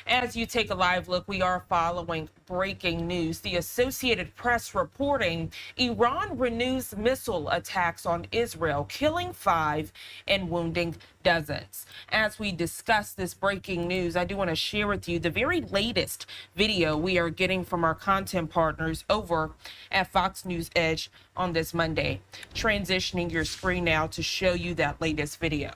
As you take a live look, we are following breaking news. The Associated Press reporting Iran renews missile attacks on Israel, killing 5 and wounding dozens. As we discuss this breaking news, I do want to share with you the very latest video we are getting from our content partners over at Fox News Edge on this Monday. Transitioning your screen now to show you that latest video.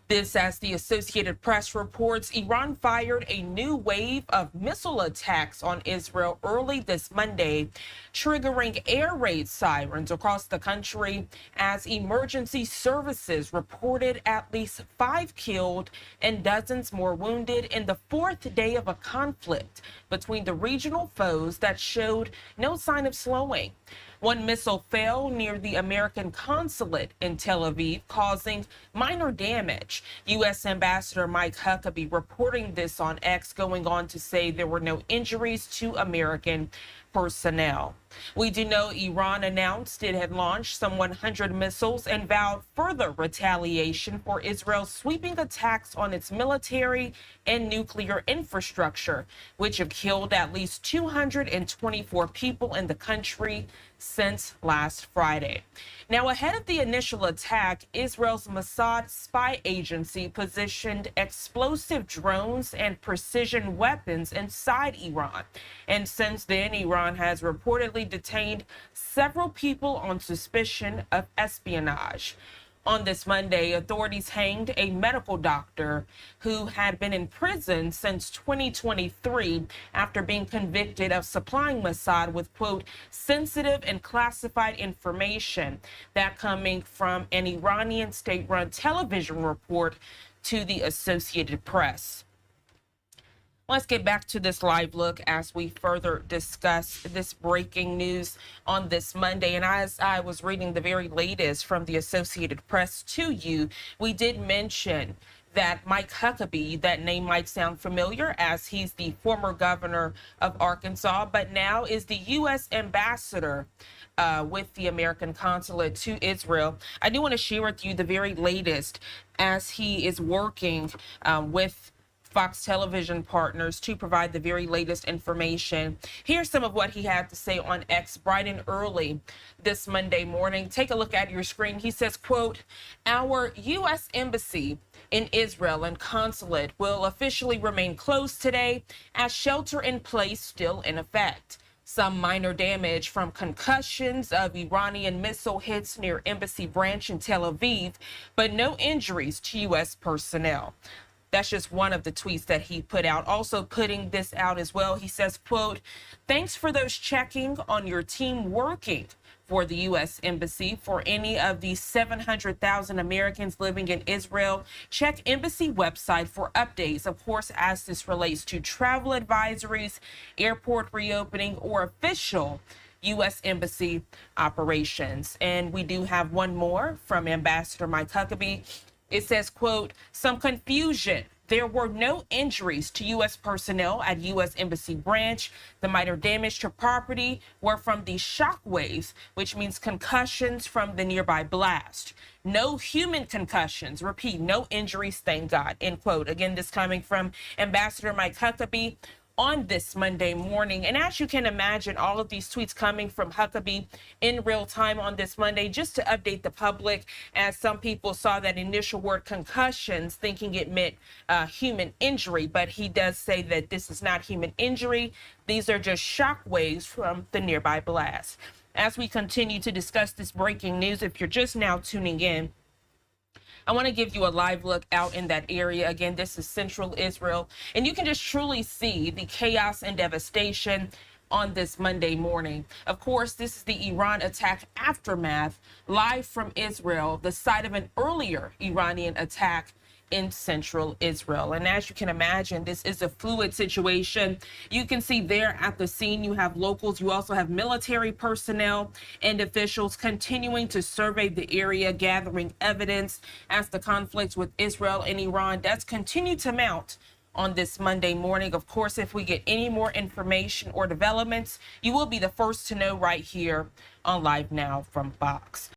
This as the Associated Press reports Iran fired a new wave of missile attacks on Israel early this Monday, triggering air raid sirens across the country as emergency services reported at least 5 killed and dozens more wounded in the 4th day of a conflict between the regional foes that showed no sign of slowing. One missile fell near the American consulate in Tel Aviv, causing minor damage. U.S. Ambassador Mike Huckabee reporting this on X, going on to say there were no injuries to American personnel. We do know Iran announced it had launched some 100 missiles and vowed further retaliation for Israel's sweeping attacks on its military and nuclear infrastructure, which have killed at least 224 people in the country since last Friday. Now, ahead of the initial attack, Israel's Mossad spy agency positioned explosive drones and precision weapons inside Iran. And since then, Iran has reportedly detained several people on suspicion of espionage. On this Monday, authorities hanged a medical doctor who had been in prison since 2023 after being convicted of supplying Mossad with, quote, sensitive and classified information, that coming from an Iranian state-run television report to the Associated Press. Let's get back to this live look as we further discuss this breaking news on this Monday. And as I was reading the very latest from the Associated Press to you, we did mention that Mike Huckabee, that name might sound familiar as he's the former governor of Arkansas, but now is the U.S. ambassador with the American consulate to Israel. I do want to share with you the very latest as he is working with Fox television partners to provide the very latest information. Here's some of what he had to say on X bright and early this Monday morning. Take a look at your screen. He says, quote, our U.S. embassy in Israel and consulate will officially remain closed today as shelter in place still in effect. Some minor damage from concussions of Iranian missile hits near embassy branch in Tel Aviv, but no injuries to U.S. personnel. That's just one of the tweets that he put out. Also putting this out as well, he says, quote, thanks for those checking on your team working for the U.S. Embassy. For any of the 700,000 Americans living in Israel, check embassy website for updates, of course, as this relates to travel advisories, airport reopening, or official U.S. Embassy operations. And we do have one more from Ambassador Mike Huckabee. It says, quote, some confusion. There were no injuries to U.S. personnel at U.S. Embassy branch. The minor damage to property were from the shock waves, which means concussions from the nearby blast. No human concussions. Repeat, no injuries, thank God, end quote. Again, this coming from Ambassador Mike Huckabee on this Monday morning. And as you can imagine, all of these tweets coming from Huckabee in real time on this Monday, just to update the public, as some people saw that initial word concussions thinking it meant human injury, but he does say that this is not human injury. These are just shock waves from the nearby blast. As we continue to discuss this breaking news, if you're just now tuning in, I want to give you a live look out in that area. Again, this is central Israel, and you can just truly see the chaos and devastation on this Monday morning. Of course, this is the Iran attack aftermath, live from Israel, the site of an earlier Iranian attack in central Israel. And as you can imagine, this is a fluid situation. You can see there at the scene, you have locals, you also have military personnel and officials continuing to survey the area, gathering evidence as the conflict with Israel and Iran does continue to mount on this Monday morning. Of course, if we get any more information or developments, you will be the first to know right here on Live Now from Fox.